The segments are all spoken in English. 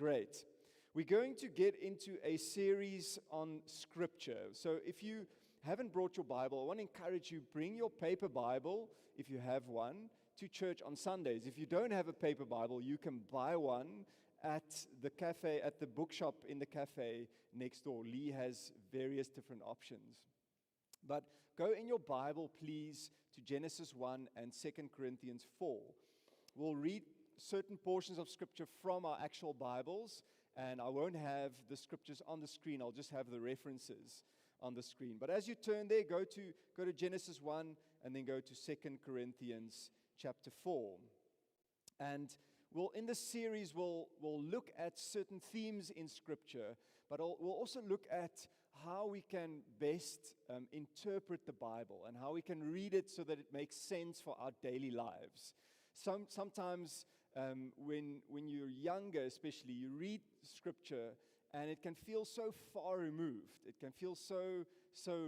Great. We're going to get into a series on Scripture. So if you haven't brought your Bible, I want to encourage you, bring your paper Bible, if you have one, to church on Sundays. If you don't have a paper Bible, you can buy one at the cafe, at the bookshop in the cafe next door. Lee has various different options. But go in your Bible, please, to Genesis 1 and 2 Corinthians 4. We'll read certain portions of Scripture from our actual Bibles, and I won't have the Scriptures on the screen. I'll just have the references on the screen. But as you turn there, go to Genesis 1 and then go to 2 Corinthians chapter 4. And in this series, we'll look at certain themes in Scripture, but we'll also look at how we can best interpret the Bible and how we can read it so that it makes sense for our daily lives. Sometimes when you're younger, especially, you read Scripture and it can feel so far removed. It can feel so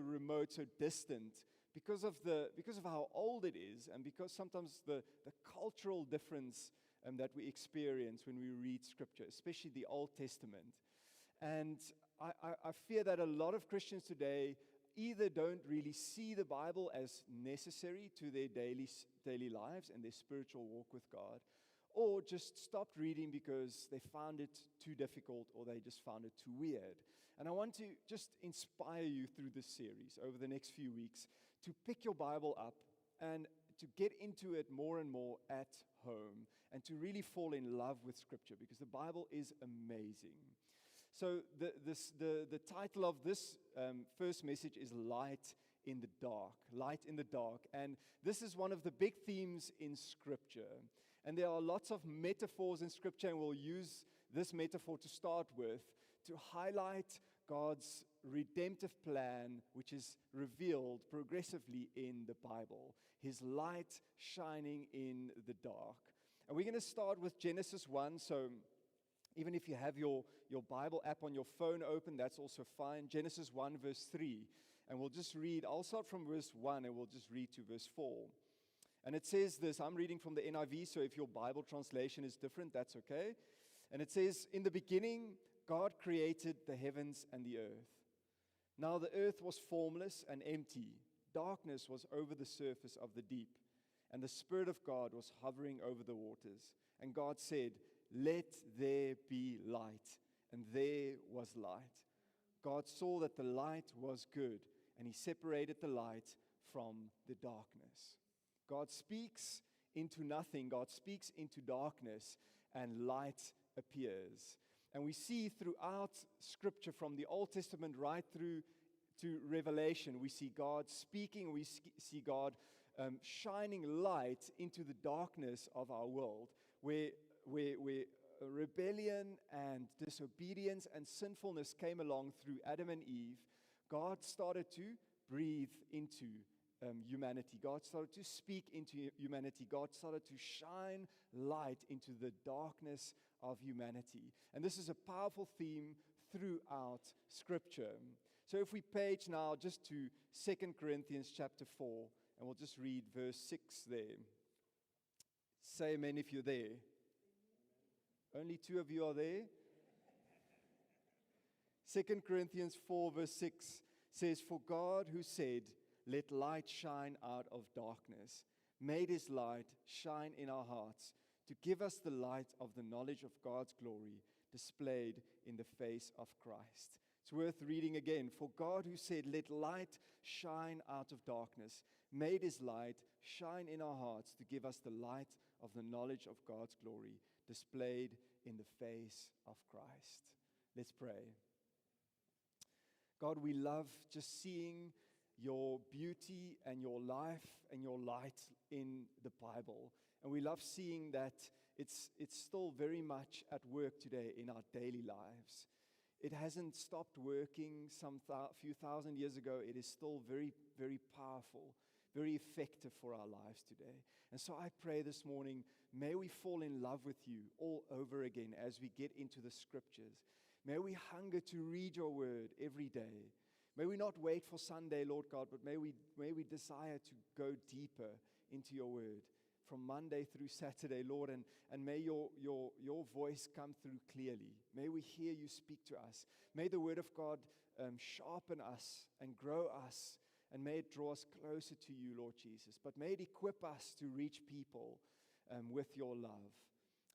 remote, so distant because of how old it is, and because sometimes the cultural difference that we experience when we read Scripture, especially the Old Testament. And I fear that a lot of Christians today either don't really see the Bible as necessary to their daily lives and their spiritual walk with God, or just stopped reading because they found it too difficult or they just found it too weird. And I want to just inspire you through this series over the next few weeks to pick your Bible up and to get into it more and more at home and to really fall in love with Scripture, because the Bible is amazing. So the title of this first message is Light in the Dark. Light in the Dark. And this is one of the big themes in Scripture. And there are lots of metaphors in Scripture, and we'll use this metaphor to start with to highlight God's redemptive plan, which is revealed progressively in the Bible. His light shining in the dark. And we're going to start with Genesis 1. So even if you have your Bible app on your phone open, that's also fine. Genesis 1 verse 3. And we'll just read, I'll start from verse 1 and we'll just read to verse 4. And it says this, I'm reading from the NIV, so if your Bible translation is different, that's okay. And it says, "In the beginning, God created the heavens and the earth. Now the earth was formless and empty. Darkness was over the surface of the deep, and the Spirit of God was hovering over the waters. And God said, 'Let there be light.' And there was light. God saw that the light was good, and He separated the light from the darkness." God speaks into nothing. God speaks into darkness, and light appears. And we see throughout Scripture, from the Old Testament right through to Revelation, we see God speaking, we see God shining light into the darkness of our world, where rebellion and disobedience and sinfulness came along through Adam and Eve. God started to breathe into humanity. God started to speak into humanity. God started to shine light into the darkness of humanity. And this is a powerful theme throughout Scripture. So if we page now just to 2 Corinthians chapter 4, and we'll just read verse 6 there. Say amen if you're there. Only 2 of you are there. 2 Corinthians 4 verse 6 says, "For God, who said, 'Let light shine out of darkness,' made His light shine in our hearts to give us the light of the knowledge of God's glory displayed in the face of Christ." It's worth reading again. "For God, who said, 'Let light shine out of darkness,' made His light shine in our hearts to give us the light of the knowledge of God's glory displayed in the face of Christ." Let's pray. God, we love just seeing your beauty and your life and your light in the Bible. And we love seeing that it's still very much at work today in our daily lives. It hasn't stopped working few thousand years ago. It is still very, very powerful, very effective for our lives today. And so I pray this morning, may we fall in love with you all over again as we get into the Scriptures. May we hunger to read your word every day. May we not wait for Sunday, Lord God, but may we desire to go deeper into your word from Monday through Saturday, Lord, and may your voice come through clearly. May we hear you speak to us. May the word of God sharpen us and grow us, and may it draw us closer to you, Lord Jesus. But may it equip us to reach people with your love.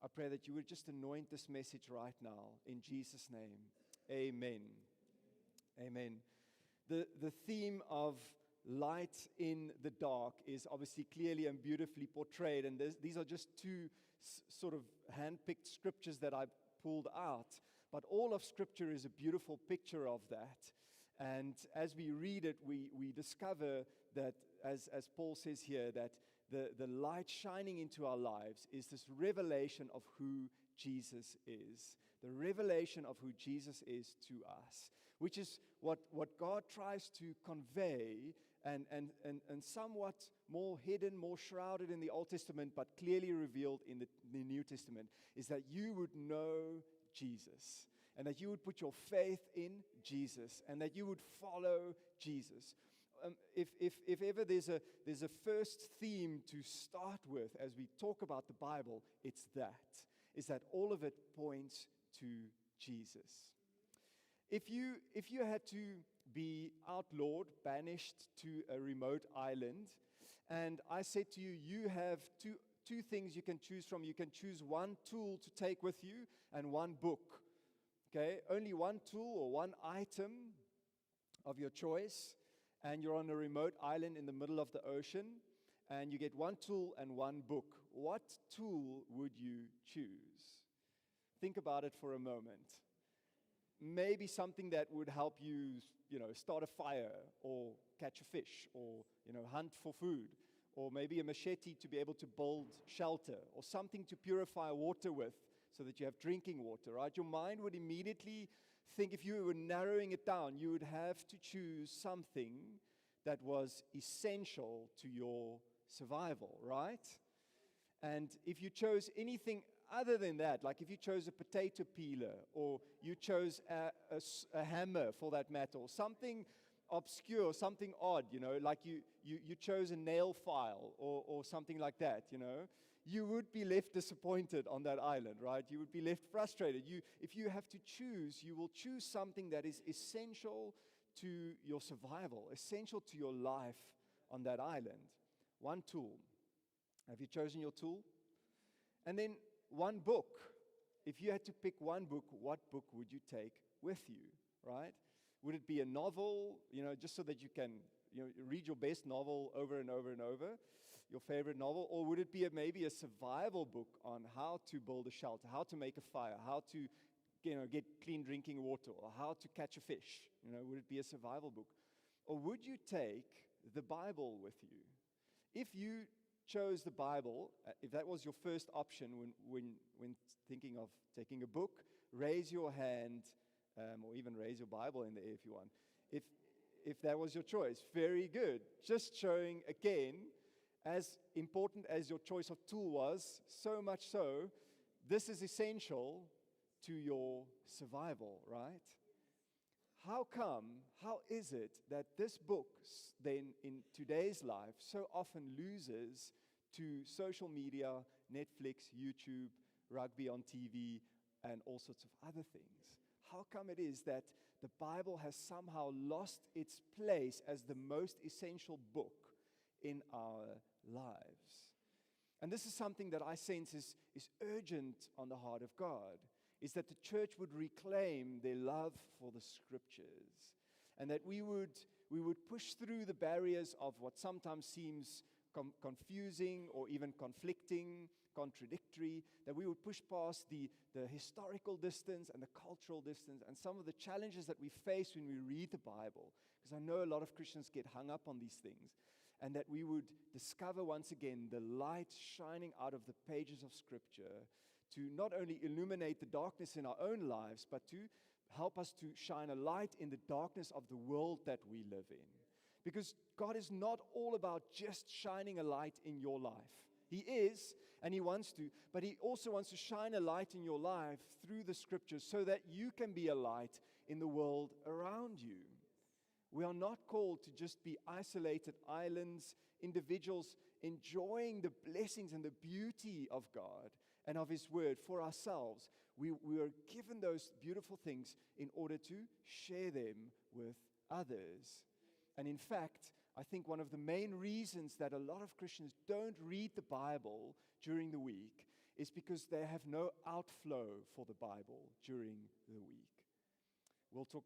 I pray that you would just anoint this message right now, in Jesus' name. Amen. Amen. The theme of light in the dark is obviously clearly and beautifully portrayed, and these are just two sort of hand-picked scriptures that I've pulled out, but all of Scripture is a beautiful picture of that. And as we read it, we discover that, as Paul says here, that the light shining into our lives is this revelation of who Jesus is. The revelation of who Jesus is to us, which is what God tries to convey and somewhat more hidden, more shrouded in the Old Testament, but clearly revealed in the New Testament, is that you would know Jesus, and that you would put your faith in Jesus, and that you would follow Jesus. If ever there's a first theme to start with as we talk about the Bible, it's that all of it points to Jesus. If you had to be outlawed, banished to a remote island, and I said to you, you have two things you can choose from. You can choose one tool to take with you and one book. Okay, only one tool or one item of your choice, and you're on a remote island in the middle of the ocean, and you get one tool and one book. What tool would you choose? Think about it for a moment. Maybe something that would help you, start a fire or catch a fish or, hunt for food, or maybe a machete to be able to build shelter, or something to purify water with so that you have drinking water, right? Your mind would immediately think, if you were narrowing it down, you would have to choose something that was essential to your survival, right? And if you chose anything other than that, like if you chose a potato peeler, or you chose a hammer for that matter, or something obscure, something odd, like you chose a nail file or something like that, you would be left disappointed on that island, right? You would be left frustrated. If you have to choose, you will choose something that is essential to your survival, essential to your life on that island. One tool. Have you chosen your tool? And then one book. If you had to pick one book, what book would you take with you, right? Would it be a novel, just so that you can read your best novel over and over and over, your favorite novel? Or would it be maybe a survival book on how to build a shelter, how to make a fire, how to get clean drinking water, or how to catch a fish? Would it be a survival book? Or would you take the Bible with you? If you chose the Bible, if that was your first option when thinking of taking a book, raise your hand, or even raise your Bible in the air if you want. If that was your choice, very good. Just showing again, as important as your choice of tool was, so much so, this is essential to your survival, right? How is it that this book then in today's life so often loses to social media, Netflix, YouTube, rugby on TV, and all sorts of other things? How come it is that the Bible has somehow lost its place as the most essential book in our lives? And this is something that I sense is urgent on the heart of God, is that the church would reclaim their love for the Scriptures, and that we would push through the barriers of what sometimes seems confusing or even conflicting, contradictory, that we would push past the historical distance and the cultural distance and some of the challenges that we face when we read the Bible, because I know a lot of Christians get hung up on these things, and that we would discover once again the light shining out of the pages of Scripture to not only illuminate the darkness in our own lives, but to help us to shine a light in the darkness of the world that we live in. Because God is not all about just shining a light in your life. He is, and He wants to, but He also wants to shine a light in your life through the Scriptures so that you can be a light in the world around you. We are not called to just be isolated islands, individuals enjoying the blessings and the beauty of God and of His Word for ourselves. We are given those beautiful things in order to share them with others. And in fact, I think one of the main reasons that a lot of Christians don't read the Bible during the week is because they have no outflow for the Bible during the week. We'll talk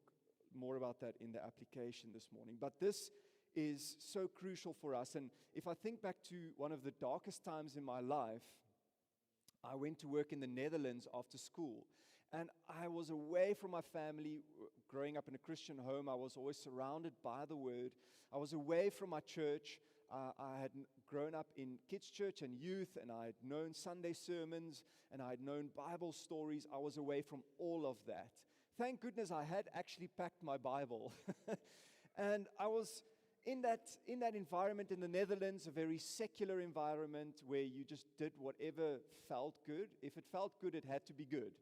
more about that in the application this morning. But this is so crucial for us. And if I think back to one of the darkest times in my life, I went to work in the Netherlands after school. And I was away from my family. Growing up in a Christian home, I was always surrounded by the Word. I was away from my church. I had grown up in kids' church and youth, and I had known Sunday sermons, and I had known Bible stories. I was away from all of that. Thank goodness I had actually packed my Bible. And I was in that environment in the Netherlands, a very secular environment where you just did whatever felt good. If it felt good, it had to be good.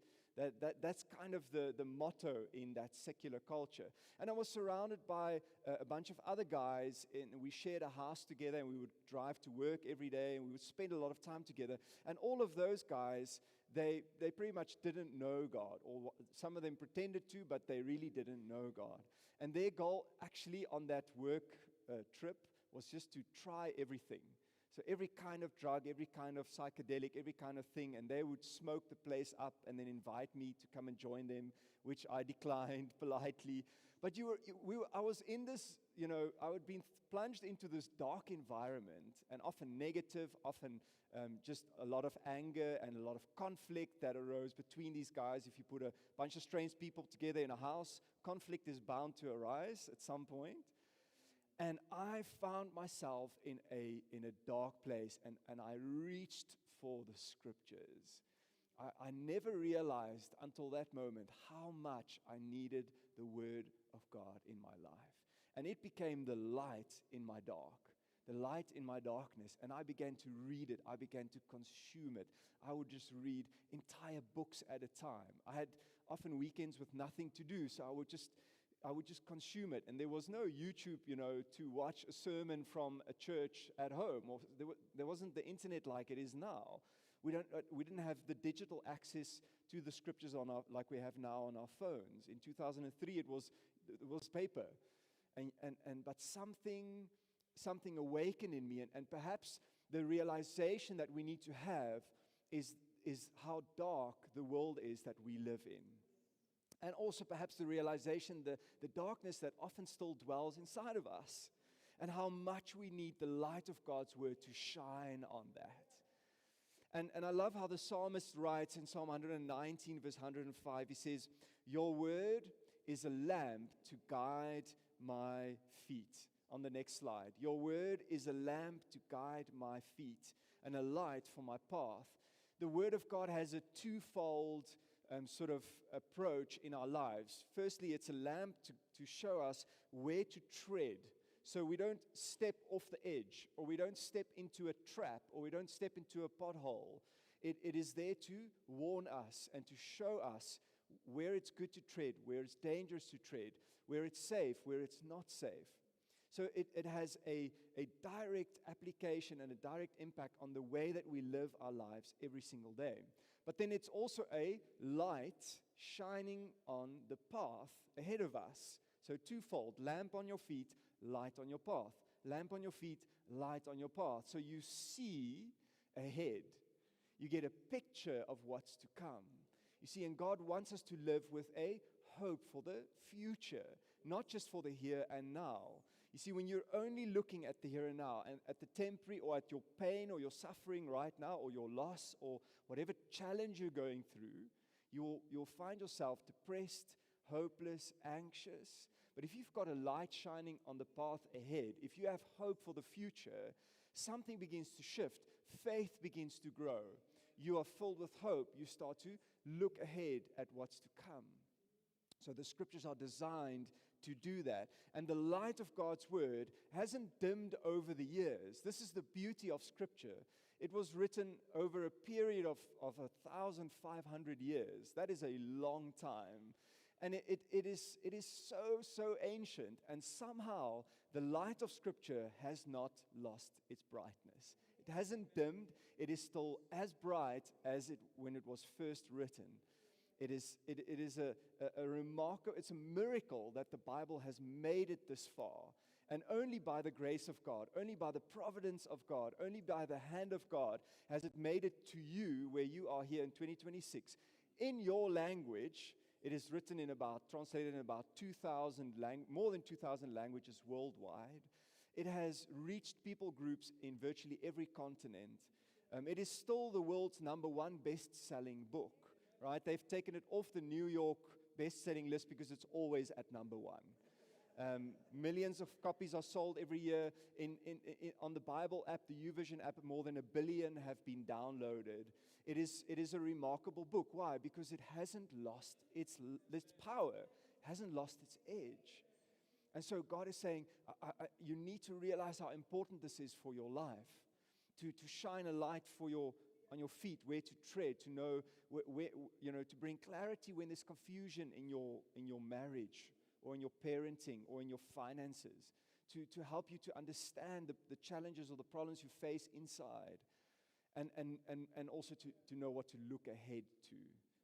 That's kind of the motto in that secular culture. And I was surrounded by a bunch of other guys, and we shared a house together, and we would drive to work every day, and we would spend a lot of time together. And all of those guys, they pretty much didn't know God, or some of them pretended to, but they really didn't know God. And their goal actually on that work trip was just to try everything. So every kind of drug, every kind of psychedelic, every kind of thing, and they would smoke the place up and then invite me to come and join them, which I declined politely. But I was in this, I had been plunged into this dark environment, and often negative, often just a lot of anger and a lot of conflict that arose between these guys. If you put a bunch of strange people together in a house, conflict is bound to arise at some point. And I found myself in a dark place, and I reached for the Scriptures. I never realized until that moment how much I needed the Word of God in my life. And it became the light in my darkness, and I began to read it. I began to consume it. I would just read entire books at a time. I had often weekends with nothing to do, so I would just consume it. And there was no YouTube, to watch a sermon from a church at home. Or there wasn't the internet like it is now. We didn't have the digital access to the Scriptures like we have now on our phones. In 2003, it was paper, but something awakened in me, and perhaps the realization that we need to have is how dark the world is that we live in. And also perhaps the realization, the darkness that often still dwells inside of us, and how much we need the light of God's Word to shine on that. And I love how the psalmist writes in Psalm 119, verse 105, he says, "Your word is a lamp to guide my feet." On the next slide. "Your word is a lamp to guide my feet and a light for my path." The Word of God has a twofold sort of approach in our lives. Firstly, it's a lamp to show us where to tread, so we don't step off the edge, or we don't step into a trap, or we don't step into a pothole. It is there to warn us and to show us where it's good to tread, where it's dangerous to tread, where it's safe, where it's not safe. So it has a direct application and a direct impact on the way that we live our lives every single day. But then it's also a light shining on the path ahead of us. So twofold: lamp on your feet, light on your path. Lamp on your feet, light on your path. So you see ahead. You get a picture of what's to come. You see, and God wants us to live with a hope for the future, not just for the here and now. You see, when you're only looking at the here and now, and at the temporary, or at your pain or your suffering right now, or your loss, or whatever challenge you're going through, you'll find yourself depressed, hopeless, anxious. But if you've got a light shining on the path ahead, if you have hope for the future, something begins to shift. Faith begins to grow. You are filled with hope. You start to look ahead at what's to come. So the Scriptures are designed to do that. And the light of God's Word hasn't dimmed over the years. This is the beauty of Scripture. It was written over a period of 1,500 years. That is a long time. And it is so ancient, and somehow the light of Scripture has not lost its brightness. It hasn't dimmed. It is still as bright as when it was first written. It is a remarkable, it's a miracle that the Bible has made it this far. And only by the grace of God, only by the providence of God, only by the hand of God has it made it to you where you are here in 2026. In your language, it is written translated in about 2,000, more than 2,000 languages worldwide. It has reached people groups in virtually every continent. It is still the world's #1 best-selling book, right? They've taken it off the New York best-selling list because it's always at #1. Millions of copies are sold every year. On the Bible app, the YouVersion app, more than 1 billion have been downloaded. It is a remarkable book. Why? Because it hasn't lost its power, hasn't lost its edge. And so God is saying, you need to realize how important this is for your life, to shine a light on your feet, where to tread, to know where to bring clarity when there's confusion in your marriage, or in your parenting, or in your finances, to help you to understand the challenges or the problems you face inside, and also to know what to look ahead to,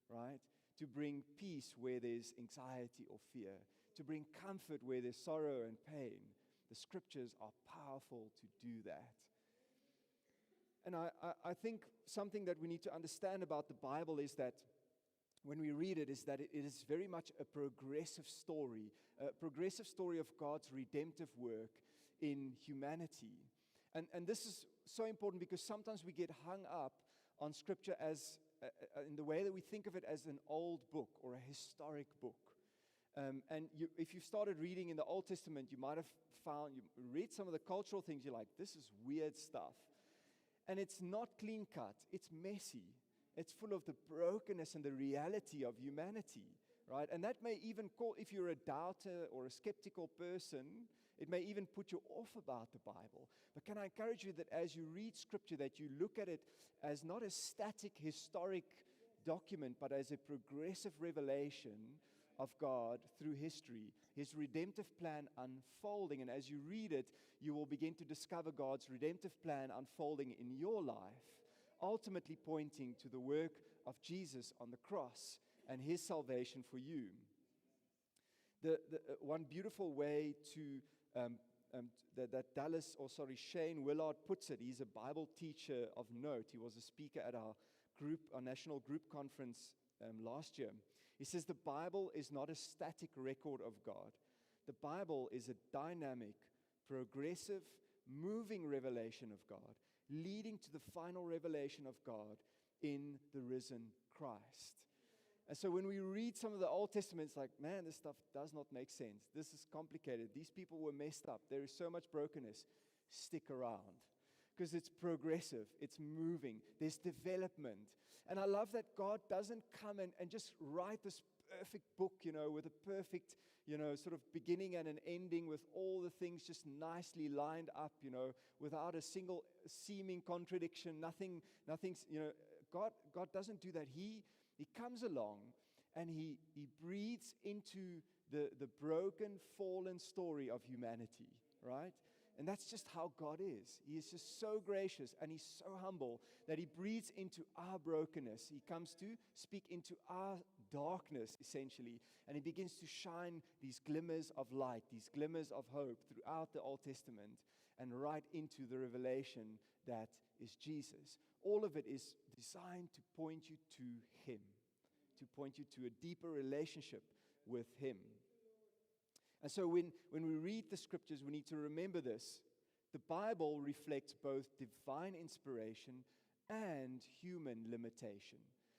right? To bring peace where there's anxiety or fear, to bring comfort where there's sorrow and pain. The Scriptures are powerful to do that. And I think something that we need to understand about the Bible is that when we read it, is that it is very much a progressive story of God's redemptive work in humanity. And this is so important because sometimes we get hung up on Scripture as in the way that we think of it as an old book or a historic book. If you started reading in the Old Testament, you might have you read some of the cultural things, you're like, this is weird stuff. And it's not clean cut, it's messy. It's full of the brokenness and the reality of humanity, right? And that may even if you're a doubter or a skeptical person, it may even put you off about the Bible. But can I encourage you that as you read Scripture, that you look at it as not a static historic document, but as a progressive revelation of God through history, His redemptive plan unfolding. And as you read it, you will begin to discover God's redemptive plan unfolding in your life, ultimately pointing to the work of Jesus on the cross and His salvation for you. The one beautiful way that Shane Willard puts it, he's a Bible teacher of note. He was a speaker at our national group conference last year. He says the Bible is not a static record of God. The Bible is a dynamic, progressive, moving revelation of God, leading to the final revelation of God in the risen Christ. And so when we read some of the Old Testament, it's like, man, this stuff does not make sense. This is complicated. These people were messed up. There is so much brokenness. Stick around. Because it's progressive. It's moving. There's development. And I love that God doesn't come and just write this perfect book, with a perfect, sort of beginning and an ending, with all the things just nicely lined up, without a single seeming contradiction, nothing's, God doesn't do that. He comes along and he breathes into the broken, fallen story of humanity, right? And that's just how God is. He is just so gracious and He's so humble that He breathes into our brokenness. He comes to speak into our darkness, essentially, and He begins to shine these glimmers of light, these glimmers of hope throughout the Old Testament and right into the revelation that is Jesus. All of it is designed to point you to Him, to point you to a deeper relationship with Him. And so when we read the Scriptures, we need to remember this. The Bible reflects both divine inspiration and human limitation.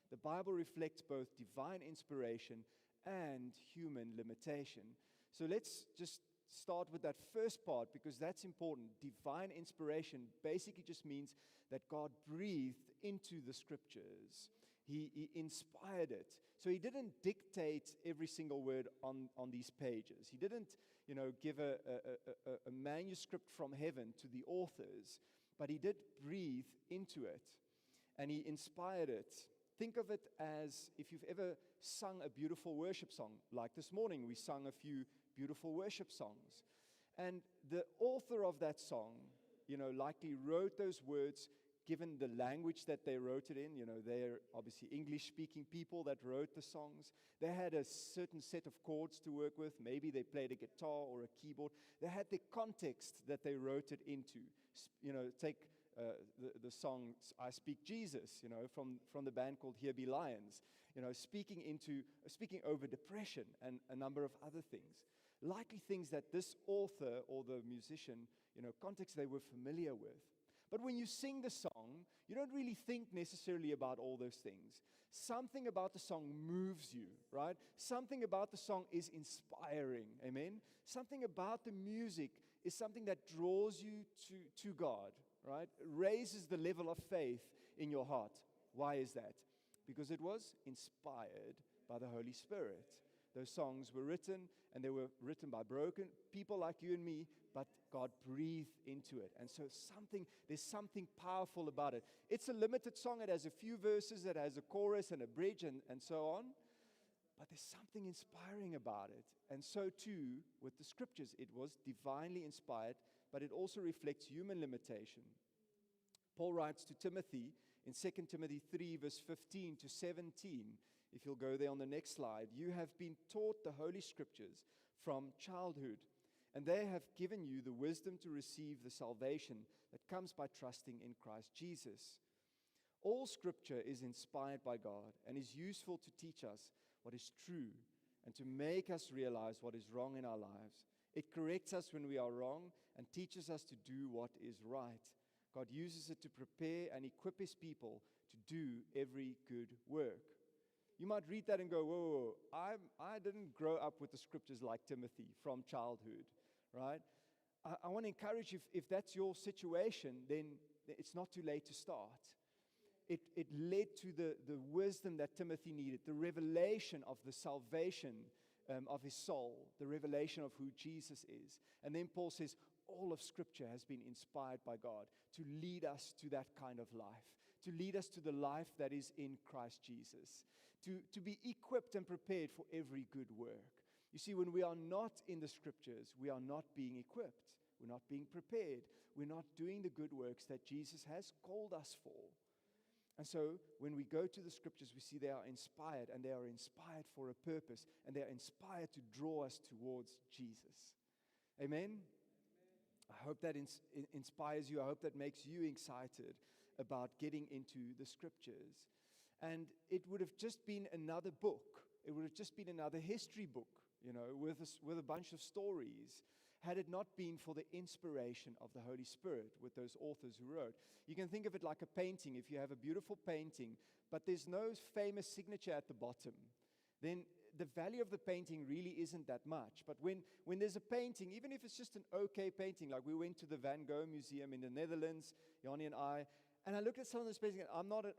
The Bible reflects both divine inspiration and human limitation. So let's just start with that first part, because that's important. Divine inspiration basically just means that God breathed into the Scriptures. He inspired it. So He didn't dictate every single word on these pages. He didn't, give a manuscript from heaven to the authors, but He did breathe into it, and He inspired it. think of it as if you've ever sung a beautiful worship song. Like this morning, we sung a few beautiful worship songs. And the author of that song, likely wrote those words given the language that they wrote it in. They're obviously English-speaking people that wrote the songs. They had a certain set of chords to work with. Maybe they played a guitar or a keyboard. They had the context that they wrote it into. Take the song "I Speak Jesus," from the band called Here Be Lions. Speaking over depression and a number of other things. Likely things that this author or the musician, context they were familiar with. But when you sing the song, you don't really think necessarily about all those things. Something about the song moves you, right? Something about the song is inspiring, amen? Something about the music is something that draws you to God, right? It raises the level of faith in your heart. Why is that? Because it was inspired by the Holy Spirit. Those songs were written, and they were written by broken people like you and me, but God breathed into it. And so there's something powerful about it. It's a limited song. It has a few verses. It has a chorus and a bridge and so on. But there's something inspiring about it. And so too, with the scriptures, it was divinely inspired, but it also reflects human limitation. Paul writes to Timothy in 2 Timothy 3, verse 15 to 17, if you'll go there on the next slide, you have been taught the Holy Scriptures from childhood, and they have given you the wisdom to receive the salvation that comes by trusting in Christ Jesus. All Scripture is inspired by God and is useful to teach us what is true and to make us realize what is wrong in our lives. It corrects us when we are wrong and teaches us to do what is right. God uses it to prepare and equip His people to do every good work. You might read that and go, whoa, I didn't grow up with the scriptures like Timothy from childhood, right? I want to encourage you, if that's your situation, then it's not too late to start. It led to the wisdom that Timothy needed, the revelation of the salvation of his soul, the revelation of who Jesus is. And then Paul says, all of Scripture has been inspired by God to lead us to that kind of life, to lead us to the life that is in Christ Jesus, to be equipped and prepared for every good work. You see, when we are not in the Scriptures, we are not being equipped. We're not being prepared. We're not doing the good works that Jesus has called us for. And so when we go to the Scriptures, we see they are inspired, and they are inspired for a purpose, and they are inspired to draw us towards Jesus. Amen? I hope that inspires you. I hope that makes you excited about getting into the Scriptures. And it would have just been another book. It would have just been another history book, with a bunch of stories, had it not been for the inspiration of the Holy Spirit with those authors who wrote. You can think of it like a painting. If you have a beautiful painting, but there's no famous signature at the bottom, then the value of the painting really isn't that much. But when there's a painting, even if it's just an okay painting, like we went to the Van Gogh Museum in the Netherlands, Yanni and I looked at some of those paintings, and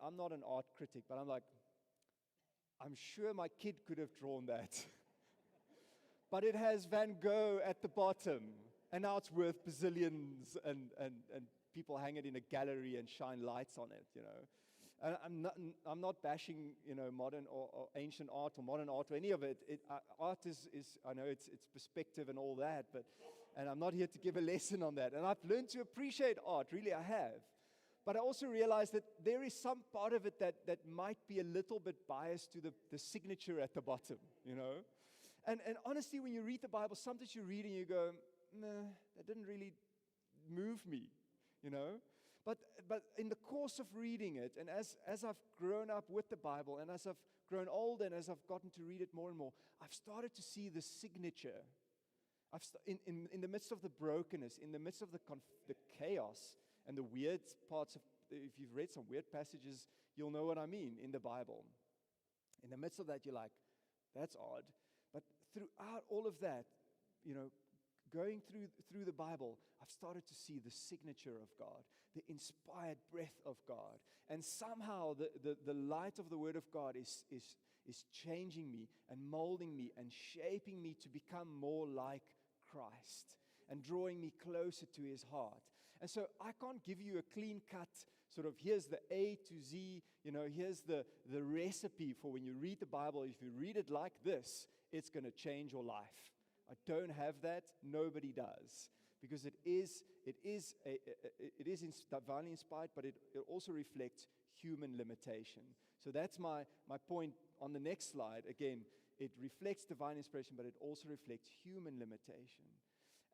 I'm not an art critic, but I'm like, I'm sure my kid could have drawn that. But it has Van Gogh at the bottom, and now it's worth bazillions, and people hang it in a gallery and shine lights on it, And I'm not bashing, modern or ancient art or modern art or any of it. Art is I know it's perspective and all that, and I'm not here to give a lesson on that. And I've learned to appreciate art, really I have. But I also realize that there is some part of it that might be a little bit biased to the signature at the bottom, And honestly, when you read the Bible, sometimes you read and you go, nah, that didn't really move me, But in the course of reading it, and as I've grown up with the Bible, and as I've grown older, and as I've gotten to read it more and more, I've started to see the signature. In the midst of the brokenness, in the midst of the chaos, and the weird parts of, if you've read some weird passages, you'll know what I mean in the Bible. In the midst of that, you're like, that's odd. But throughout all of that, going through the Bible, I've started to see the signature of God, the inspired breath of God. And somehow the light of the Word of God is changing me and molding me and shaping me to become more like Christ and drawing me closer to His heart. And so I can't give you a clean-cut sort of here's the A to Z, here's the recipe for when you read the Bible. If you read it like this, it's going to change your life. I don't have that. Nobody does. Because it is divinely inspired, but it also reflects human limitation. So that's my point on the next slide. Again, it reflects divine inspiration, but it also reflects human limitation.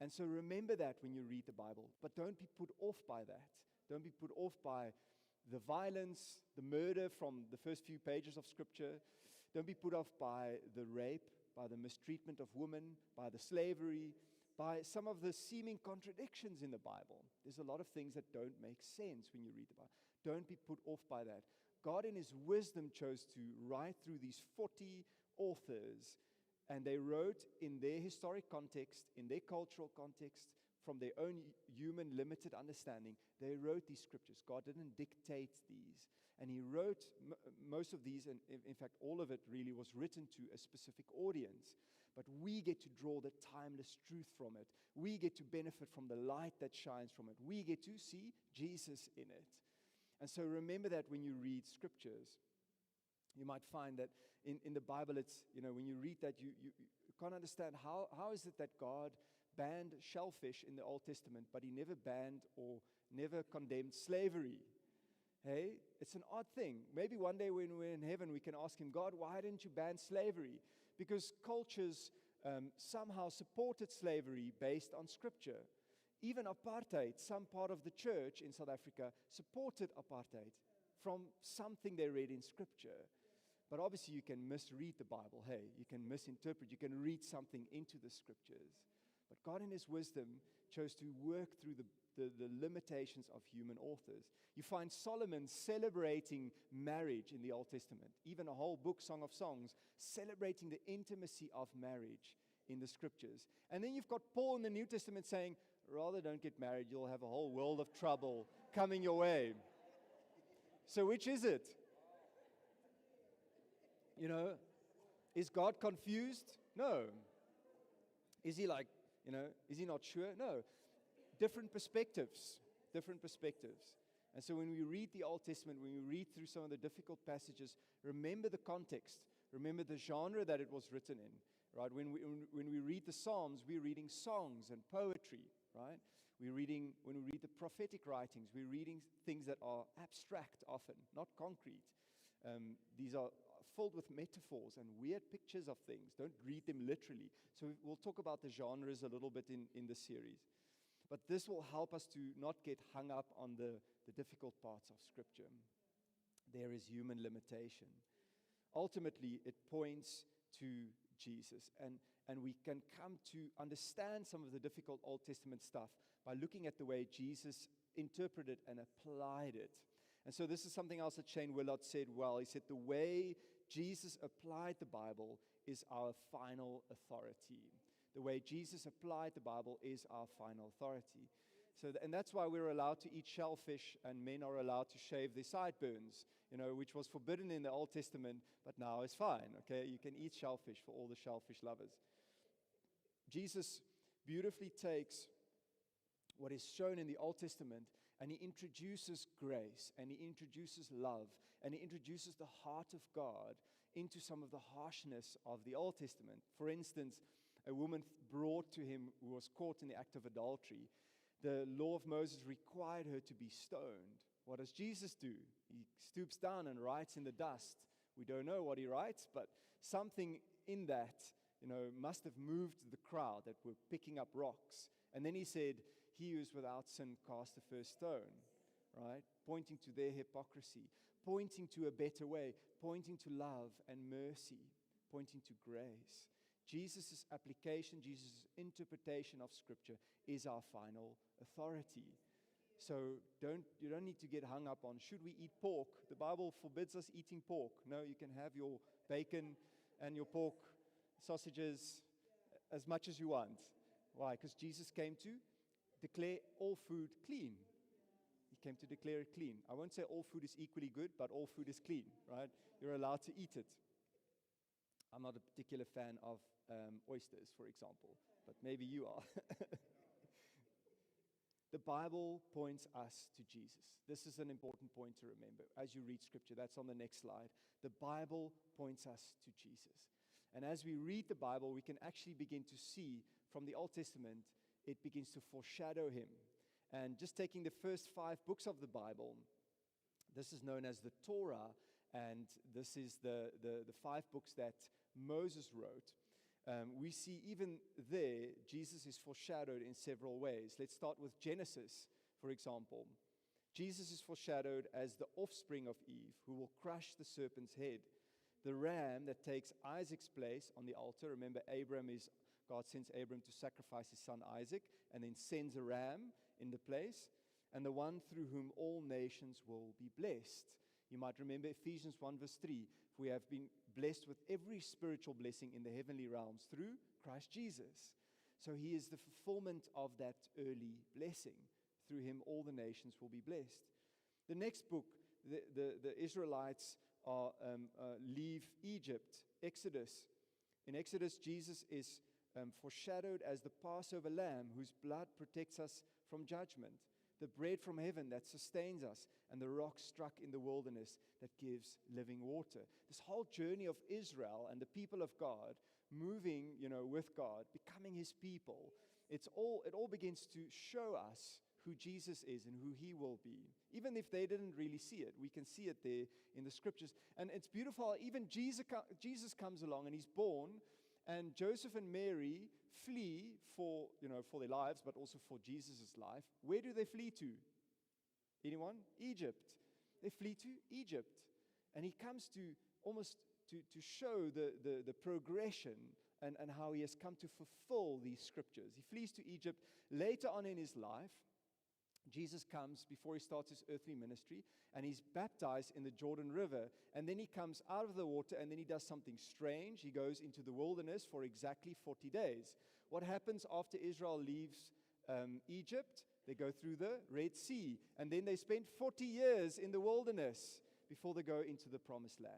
And so remember that when you read the Bible. But don't be put off by that. Don't be put off by the violence, the murder from the first few pages of Scripture. Don't be put off by the rape, by the mistreatment of women, by the slavery, by some of the seeming contradictions in the Bible. There's a lot of things that don't make sense when you read the Bible. Don't be put off by that. God in His wisdom chose to write through these 40 authors, and they wrote in their historic context, in their cultural context, from their own human limited understanding. They wrote these scriptures. God didn't dictate these. And He wrote most of these, and in fact all of it really was written to a specific audience. But we get to draw the timeless truth from it. We get to benefit from the light that shines from it. We get to see Jesus in it. And so remember that when you read scriptures. You might find that in the Bible, it's, when you read that, you can't understand how is it that God banned shellfish in the Old Testament, but He never banned or never condemned slavery. Hey, it's an odd thing. Maybe one day when we're in heaven, we can ask Him, God, why didn't you ban slavery? Because cultures somehow supported slavery based on Scripture. Even apartheid, some part of the church in South Africa supported apartheid from something they read in Scripture. But obviously you can misread the Bible. Hey, you can misinterpret. You can read something into the Scriptures. But God in His wisdom chose to work through the limitations of human authors. You find Solomon celebrating marriage in the Old Testament. Even a whole book, Song of Songs, celebrating the intimacy of marriage in the Scriptures. And then you've got Paul in the New Testament saying, rather don't get married, you'll have a whole world of trouble coming your way. So which is it? Is God confused? No. Is He like, is He not sure? No. Different perspectives. And so when we read the Old Testament, when we read through some of the difficult passages, remember the context. Remember the genre that it was written in, right? When we read the Psalms, we're reading songs and poetry, right? When we read the prophetic writings, we're reading things that are abstract often, not concrete. These are filled with metaphors and weird pictures of things. Don't read them literally. So we'll talk about the genres a little bit in the series. But this will help us to not get hung up on the difficult parts of Scripture. There is human limitation. Ultimately, it points to Jesus. And we can come to understand some of the difficult Old Testament stuff by looking at the way Jesus interpreted and applied it. And so this is something else that Shane Willard said well. He said, the way Jesus applied the Bible is our final authority. The way Jesus applied the Bible is our final authority. And that's why we're allowed to eat shellfish, and men are allowed to shave their sideburns, which was forbidden in the Old Testament, but now is fine, okay? You can eat shellfish for all the shellfish lovers. Jesus beautifully takes what is shown in the Old Testament, and He introduces grace, and He introduces love, and He introduces the heart of God into some of the harshness of the Old Testament. For instance, a woman brought to Him who was caught in the act of adultery. The law of Moses required her to be stoned. What does Jesus do? He stoops down and writes in the dust. We don't know what He writes, but something in that, must have moved the crowd that were picking up rocks. And then He said, he who is without sin cast the first stone, right? Pointing to their hypocrisy, pointing to a better way, pointing to love and mercy, pointing to grace. Jesus' application, Jesus' interpretation of Scripture is our final authority. So you don't need to get hung up on, should we eat pork? The Bible forbids us eating pork. No, you can have your bacon and your pork sausages as much as you want. Why? Because Jesus came to declare all food clean. He came to declare it clean. I won't say all food is equally good, but all food is clean, right? You're allowed to eat it. I'm not a particular fan of oysters, for example, but maybe you are. The Bible points us to Jesus. This is an important point to remember as you read Scripture. That's on the next slide. The Bible points us to Jesus. And as we read the Bible, we can actually begin to see from the Old Testament, it begins to foreshadow Him. And just taking the first 5 books of the Bible, this is known as the Torah, and this is the 5 books that Moses wrote. We see even there, Jesus is foreshadowed in several ways. Let's start with Genesis, for example. Jesus is foreshadowed as the offspring of Eve, who will crush the serpent's head. The ram that takes Isaac's place on the altar. Remember, God sends Abram to sacrifice his son Isaac, and then sends a ram in the place. And the one through whom all nations will be blessed. You might remember Ephesians 1 verse 3. We have been blessed with every spiritual blessing in the heavenly realms through Christ Jesus. So He is the fulfillment of that early blessing. Through Him, all the nations will be blessed. The next book, the Israelites leave Egypt, Exodus. In Exodus, Jesus is foreshadowed as the Passover lamb whose blood protects us from judgment. The bread from heaven that sustains us, and the rock struck in the wilderness that gives living water. This whole journey of Israel and the people of God moving, with God, becoming His people. It all begins to show us who Jesus is and who He will be. Even if they didn't really see it, we can see it there in the Scriptures. And it's beautiful. Even Jesus comes along and He's born, and Joseph and Mary flee for their lives, but also for Jesus' life. Where do they flee to? Anyone? Egypt. They flee to Egypt. And He comes to almost to show the progression and how He has come to fulfill these Scriptures. He flees to Egypt. Later on in His life, Jesus comes before He starts His earthly ministry, and He's baptized in the Jordan River. And then He comes out of the water, and then He does something strange. He goes into the wilderness for exactly 40 days. What happens after Israel leaves Egypt? They go through the Red Sea, and then they spend 40 years in the wilderness before they go into the Promised Land.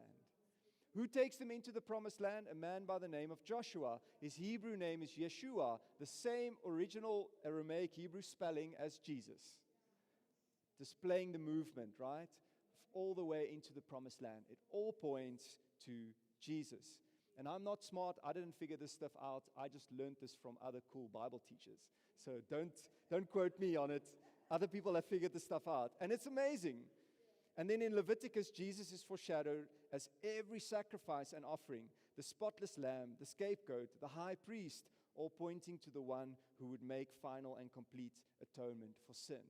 Who takes them into the Promised Land? A man by the name of Joshua. His Hebrew name is Yeshua, the same original Aramaic Hebrew spelling as Jesus. Displaying the movement, right? All the way into the Promised Land. It all points to Jesus. And I'm not smart. I didn't figure this stuff out. I just learned this from other cool Bible teachers. So don't quote me on it. Other people have figured this stuff out. And it's amazing. And then in Leviticus, Jesus is foreshadowed as every sacrifice and offering, the spotless lamb, the scapegoat, the high priest, all pointing to the one who would make final and complete atonement for sin.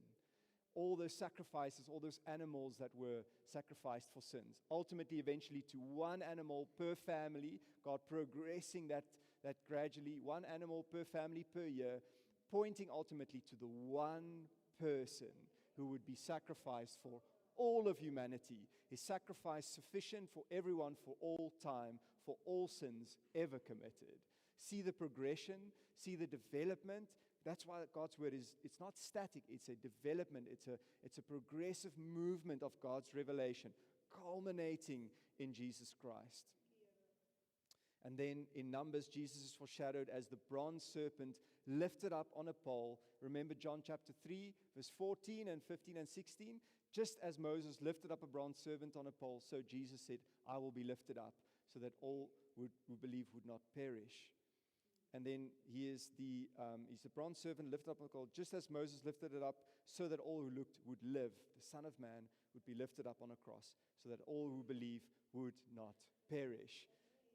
All those sacrifices, all those animals that were sacrificed for sins. Ultimately, eventually, to one animal per family, God progressing that gradually, one animal per family per year, pointing ultimately to the one person who would be sacrificed for all of humanity. His sacrifice sufficient for everyone for all time, for all sins ever committed. See the progression, see the development. That's why God's word it's not static, it's a development, it's a progressive movement of God's revelation, culminating in Jesus Christ. And then in Numbers, Jesus is foreshadowed as the bronze serpent lifted up on a pole. Remember John chapter 3, verse 14 and 15 and 16? Just as Moses lifted up a bronze serpent on a pole, so Jesus said, I will be lifted up, so that all who believe would not perish. And then he's the bronze serpent lifted up on a pole, just as Moses lifted it up, so that all who looked would live. The Son of Man would be lifted up on a cross, so that all who believe would not perish.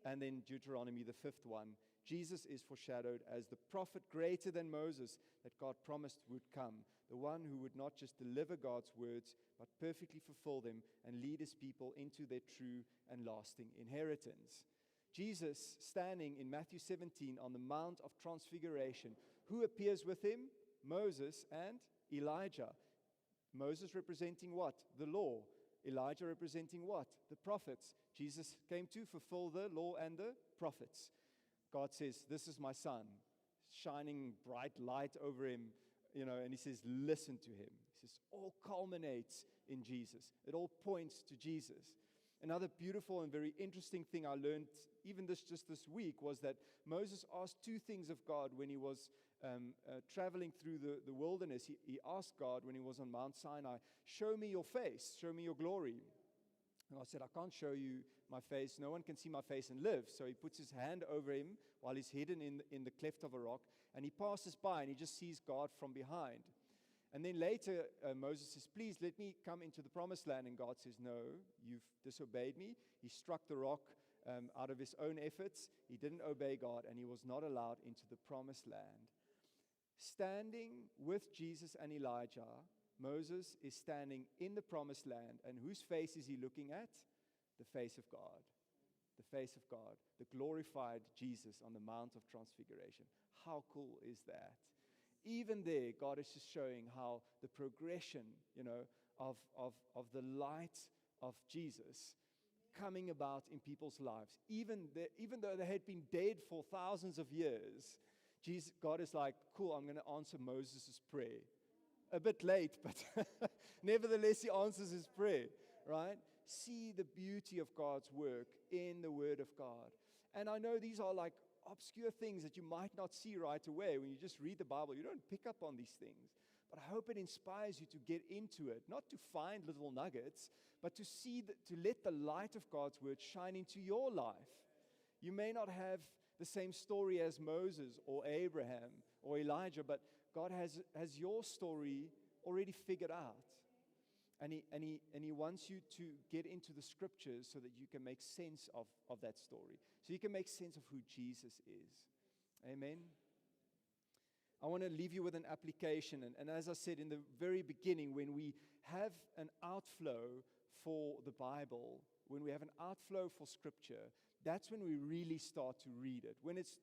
And then Deuteronomy, the 5th one, Jesus is foreshadowed as the prophet greater than Moses that God promised would come, the one who would not just deliver God's words, but perfectly fulfill them and lead His people into their true and lasting inheritance. Jesus standing in Matthew 17 on the Mount of Transfiguration. Who appears with Him? Moses and Elijah. Moses representing what? The law. Elijah representing what? The prophets. Jesus came to fulfill the law and the prophets. God says, this is my son, shining bright light over him, and He says, listen to him. He says, all culminates in Jesus. It all points to Jesus. Another beautiful and very interesting thing I learned even just this week was that Moses asked two things of God when he was traveling through the wilderness. He asked God when he was on Mount Sinai, show me your face, show me your glory. And I said, I can't show you my face. No one can see my face and live. So he puts his hand over him while he's hidden in the cleft of a rock. And he passes by and he just sees God from behind. And then later, Moses says, please let me come into the promised land. And God says, no, you've disobeyed me. He struck the rock out of his own efforts. He didn't obey God, and he was not allowed into the promised land. Standing with Jesus and Elijah, Moses is standing in the promised land. And whose face is he looking at? The face of God. The face of God. The glorified Jesus on the Mount of Transfiguration. How cool is that? Even there, God is just showing how the progression, of the light of Jesus coming about in people's lives. Even though they had been dead for thousands of years, God is like, cool, I'm going to answer Moses' prayer. A bit late, but nevertheless, he answers his prayer, right? See the beauty of God's work in the Word of God. And I know these are like obscure things that you might not see right away. When you just read the Bible, you don't pick up on these things. But I hope it inspires you to get into it, not to find little nuggets, but to see, to let the light of God's Word shine into your life. You may not have the same story as Moses or Abraham or Elijah, but God has your story already figured out. And he wants you to get into the scriptures so that you can make sense of that story. So you can make sense of who Jesus is. Amen. I want to leave you with an application. And as I said in the very beginning, when we have an outflow for the Bible, when we have an outflow for scripture, that's when we really start to read it. When it's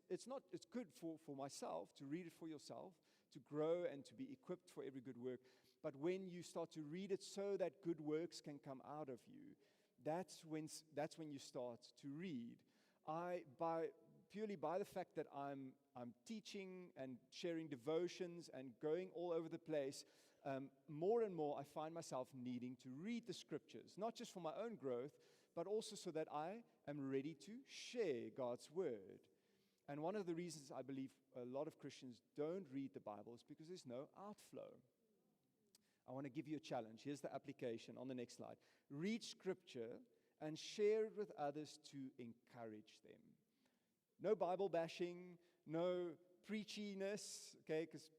good for myself to read it for yourself, to grow and to be equipped for every good work. But when you start to read it so that good works can come out of you, that's when you start to read. Purely by the fact that I'm teaching and sharing devotions and going all over the place, more and more I find myself needing to read the scriptures, not just for my own growth, but also so that I am ready to share God's word. And one of the reasons I believe a lot of Christians don't read the Bible is because there's no outflow. I want to give you a challenge. Here's the application on the next slide. Read scripture and share it with others to encourage them. No Bible bashing, no preachiness, okay, because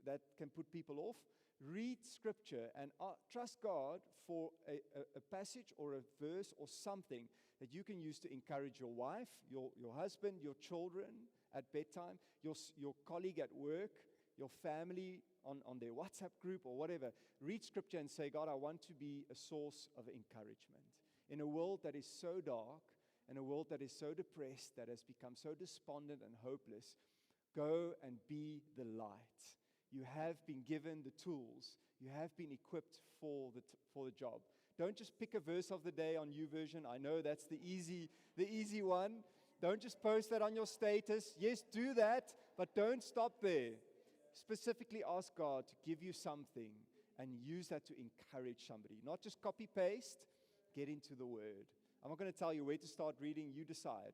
that can put people off. Read scripture and trust God for a passage or a verse or something that you can use to encourage your wife, your husband, your children at bedtime, your colleague at work, your family on their WhatsApp group or whatever. Read scripture and say, God, I want to be a source of encouragement. In a world that is so dark, in a world that is so depressed, that has become so despondent and hopeless, go and be the light. You have been given the tools. You have been equipped for the job. Don't just pick a verse of the day on YouVersion. I know that's the easy one. Don't just post that on your status. Yes, do that, but don't stop there. Specifically ask God to give you something and use that to encourage somebody. Not just copy-paste, get into the Word. I'm not going to tell you where to start reading, you decide.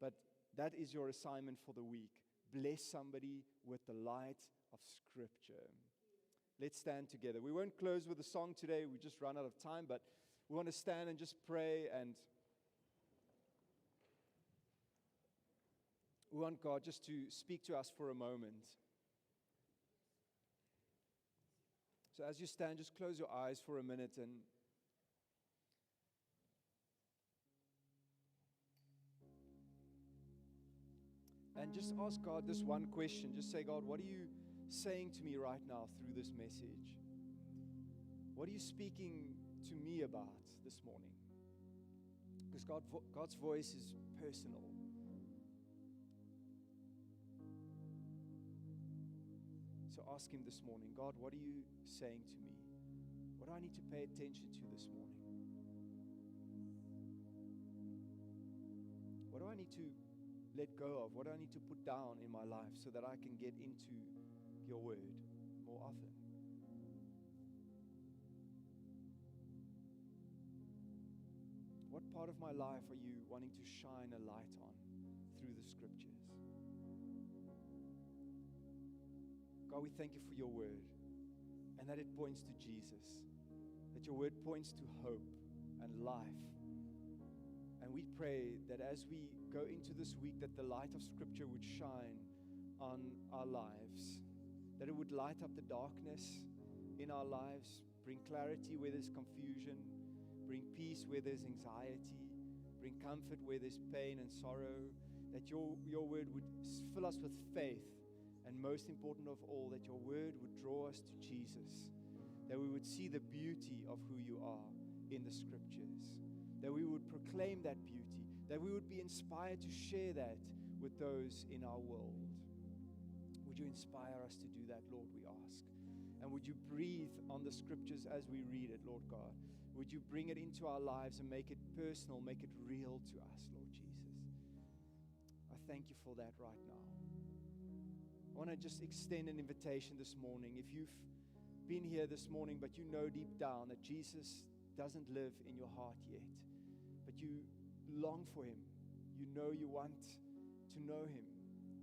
But that is your assignment for the week. Bless somebody with the light of Scripture. Let's stand together. We won't close with a song today. We just run out of time, but we want to stand and just pray, and we want God just to speak to us for a moment. So as you stand, just close your eyes for a minute and just ask God this one question. Just say, God, what are you saying to me right now through this message? What are you speaking to me about this morning? Because God's voice is personal. So ask Him this morning, God, what are you saying to me? What do I need to pay attention to this morning? What do I need to let go of? What do I need to put down in my life so that I can get into your word more often? What part of my life are you wanting to shine a light on through the scriptures? God, we thank you for your word and that it points to Jesus, that your word points to hope and life. And we pray that as we go into this week, that the light of Scripture would shine on our lives, that it would light up the darkness in our lives, bring clarity where there's confusion, bring peace where there's anxiety, bring comfort where there's pain and sorrow, that your word would fill us with faith, and most important of all, that your word would draw us to Jesus, that we would see the beauty of who you are in the Scriptures, that we would proclaim that beauty, that we would be inspired to share that with those in our world. Would you inspire us to do that, Lord, we ask? And would you breathe on the Scriptures as we read it, Lord God? Would you bring it into our lives and make it personal, make it real to us, Lord Jesus? I thank you for that right now. I want to just extend an invitation this morning. If you've been here this morning, but you know deep down that Jesus doesn't live in your heart yet, but you long for him, you know you want to know him,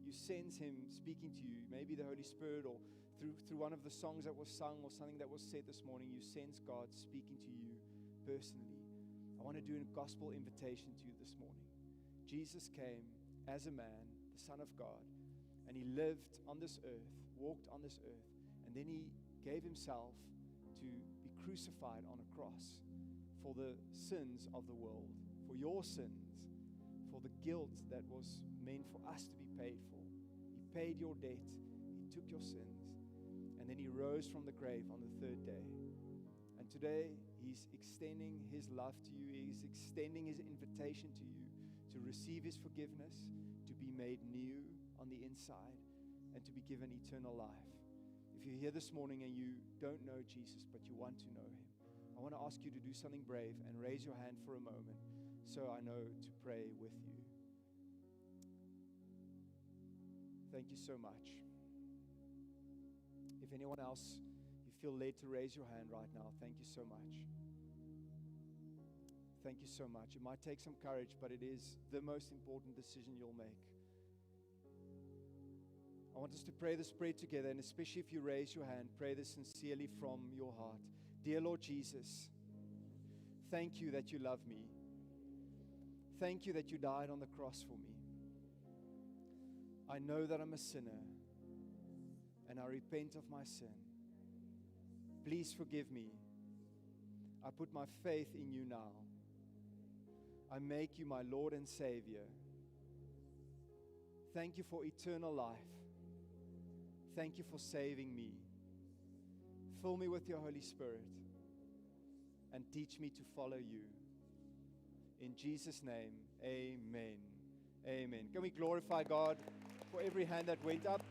you sense him speaking to you, maybe the Holy Spirit, or through one of the songs that was sung or something that was said this morning, you sense God speaking to you personally. I want to do a gospel invitation to you this morning. Jesus came as a man, the Son of God, and he lived on this earth, walked on this earth, and then he gave himself to be crucified on a cross for the sins of the world, for your sins, for the guilt that was meant for us to be paid for. He paid your debt, he took your sins, and then he rose from the grave on the third day. And today, he's extending his love to you. He's extending his invitation to you to receive his forgiveness, to be made new on the inside, and to be given eternal life. If you're here this morning and you don't know Jesus, but you want to know him, I want to ask you to do something brave and raise your hand for a moment so I know to pray with you. Thank you so much. If anyone else, you feel led to raise your hand right now, thank you so much. Thank you so much. It might take some courage, but it is the most important decision you'll make. I want us to pray this prayer together, and especially if you raise your hand, pray this sincerely from your heart. Dear Lord Jesus, thank you that you love me. Thank you that you died on the cross for me. I know that I'm a sinner, and I repent of my sin. Please forgive me. I put my faith in you now. I make you my Lord and Savior. Thank you for eternal life. Thank you for saving me. Fill me with your Holy Spirit and teach me to follow you. In Jesus' name, amen. Amen. Can we glorify God for every hand that went up?